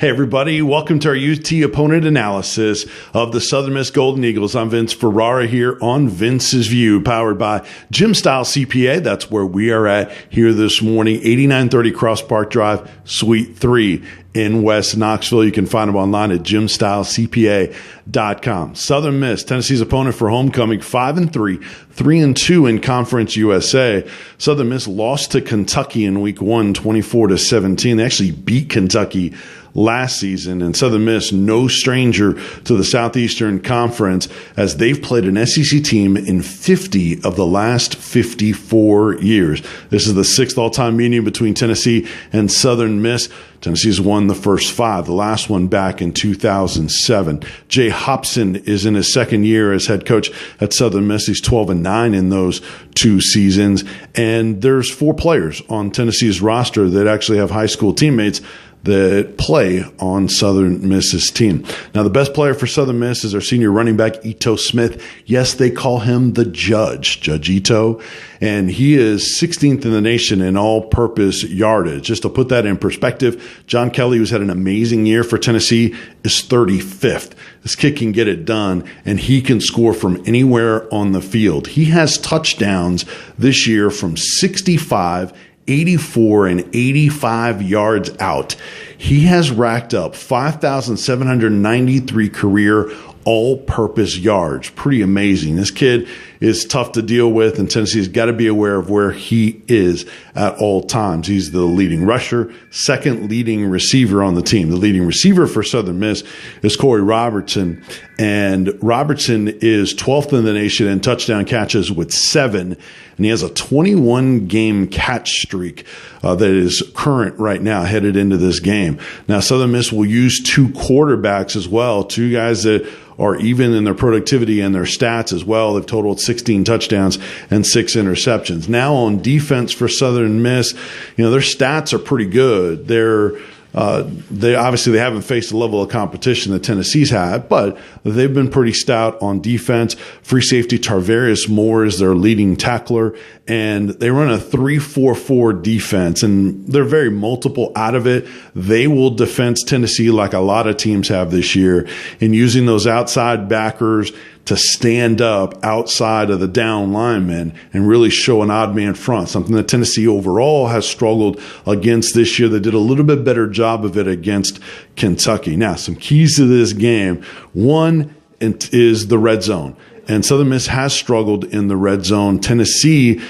Hey everybody, welcome to our UT opponent analysis of the Southern Miss Golden Eagles. I'm Vince Ferrara here on Vince's View, powered by Gym Style CPA. That's where we are at here this morning, 8930 Cross Park Drive, Suite 3 in West Knoxville. You can find them online at gymstylecpa.com. Southern Miss, Tennessee's opponent for homecoming, 5-3, 3-2 in Conference USA. Southern Miss lost to Kentucky in week 1, 24-17. They actually beat Kentucky last season, and Southern Miss, no stranger to the Southeastern Conference, as they've played an SEC team in 50 of the last 54 years. This is the 6th all-time meeting between Tennessee and Southern Miss. Tennessee's won the first 5, the last one back in 2007. Jay Hopson is in his second year as head coach at Southern Miss. He's 12-9 in those 2 seasons, and there's 4 players on Tennessee's roster that actually have high school teammates that play on Southern Miss's team. Now, the best player for Southern Miss is our senior running back, Ito Smith. Yes, they call him the Judge, Judge Ito, and he is 16th in the nation in all-purpose yardage. Just to put that in perspective, John Kelly, who's had an amazing year for Tennessee, is 35th. This kid can get it done, and he can score from anywhere on the field. He has touchdowns this year from 65, 84, and 85 yards out. He has racked up 5,793 career all-purpose yards. Pretty amazing. This kid is tough to deal with, and Tennessee's got to be aware of where he is at all times. He's the leading rusher, second leading receiver on the team. The leading receiver for Southern Miss is Corey Robertson, and Robertson is 12th in the nation in touchdown catches with 7, and he has a 21-game catch streak that is current right now, headed into this game. Now, Southern Miss will use 2 quarterbacks as well, 2 guys that are even in their productivity and their stats as well. They've totaled 16 touchdowns and 6 interceptions. Now on defense for Southern Miss, their stats are pretty good. They obviously they haven't faced the level of competition that Tennessee's had, but they've been pretty stout on defense. Free safety Tarvarius Moore is their leading tackler, and they run a 3-4-4 defense, and they're very multiple out of it. They will defense Tennessee like a lot of teams have this year in using those outside backers to stand up outside of the down linemen and really show an odd man front, something that Tennessee overall has struggled against this year. They did a little bit better job of it against Kentucky. Now, some keys to this game. One is the red zone, and Southern Miss has struggled in the red zone. Tennessee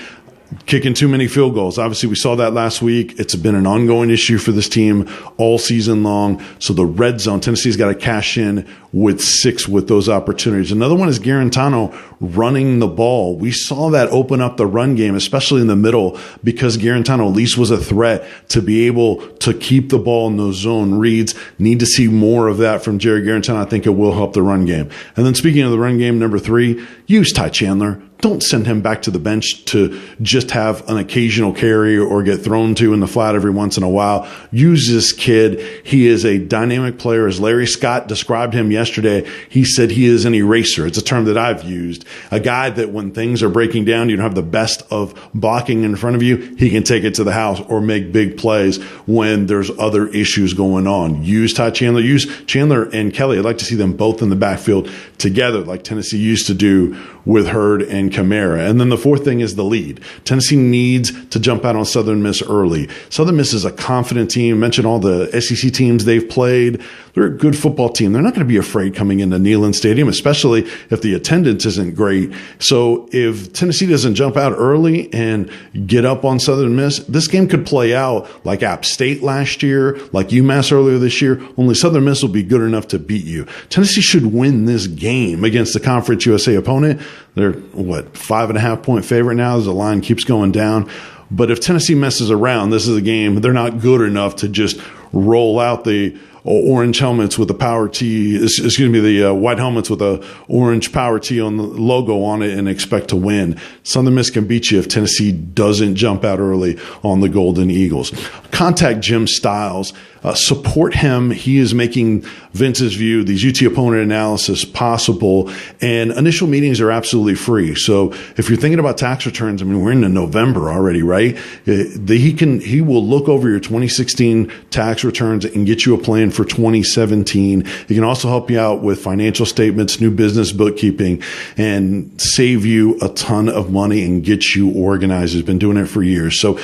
kicking too many field goals. Obviously, we saw that last week. It's been an ongoing issue for this team all season long. So the red zone, Tennessee's got to cash in with 6 with those opportunities. Another one is Garantano running the ball. We saw that open up the run game, especially in the middle, because Garantano at least was a threat to be able to keep the ball in those zone reads. Need to see more of that from Jerry Garantano. I think it will help the run game. And then speaking of the run game, number 3, use Ty Chandler. Don't send him back to the bench to just have an occasional carry or get thrown to in the flat every once in a while. Use this kid. He is a dynamic player. As Larry Scott described him yesterday, he said he is an eraser. It's a term that I've used. A guy that when things are breaking down, you don't have the best of blocking in front of you, he can take it to the house or make big plays when there's other issues going on. Use Ty Chandler. Use Chandler and Kelly. I'd like to see them both in the backfield together like Tennessee used to do with Hurd and Kamara. And then the 4th thing is the lead. Tennessee needs to jump out on Southern Miss early. Southern Miss is a confident team. I mentioned all the SEC teams they've played. They're a good football team. They're not going to be afraid coming into Neyland Stadium, especially if the attendance isn't great. So if Tennessee doesn't jump out early and get up on Southern Miss, this game could play out like App State last year, like UMass earlier this year, only Southern Miss will be good enough to beat you. Tennessee should win this game against the Conference USA opponent. They're, 5.5-point favorite now as the line keeps going down. But if Tennessee messes around, this is a game they're not good enough to just roll out the orange helmets with the power T, the white helmets with a orange power T on the logo on it and expect to win. Southern Miss can beat you if Tennessee doesn't jump out early on the Golden Eagles. Contact Jim Stiles. Support him. He is making Vince's View, these UT opponent analysis possible, and initial meetings are absolutely free. So if you're thinking about tax returns, we're into November already, right? He will look over your 2016 tax tax returns and get you a plan for 2017. He can also help you out with financial statements, new business bookkeeping, and save you a ton of money and get you organized. He's been doing it for years. So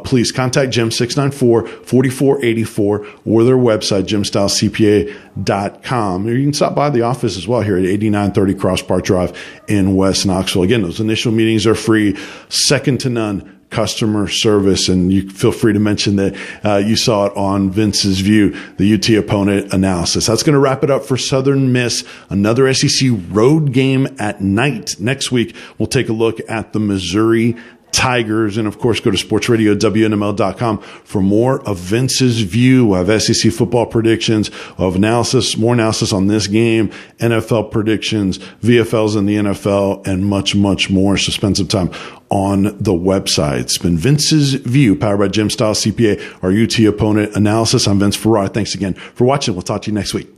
please contact Jim, 694-4484, or their website, jimstylescpa.com. Or you can stop by the office as well here at 8930 Cross Park Drive in West Knoxville. Again, those initial meetings are free, second to none customer service. And you feel free to mention that you saw it on Vince's View, the UT opponent analysis. That's going to wrap it up for Southern Miss. Another SEC road game at night. Next week, we'll take a look at the Missouri Tigers. And of course, go to sportsradio.wnml.com for more of Vince's View. We'll have SEC football predictions, of analysis, more analysis on this game, NFL predictions, VFLs in the NFL, and much, much more. So spend some time on the website. It's been Vince's View, powered by Jim Styles CPA, our UT opponent analysis. I'm Vince Ferrara. Thanks again for watching. We'll talk to you next week.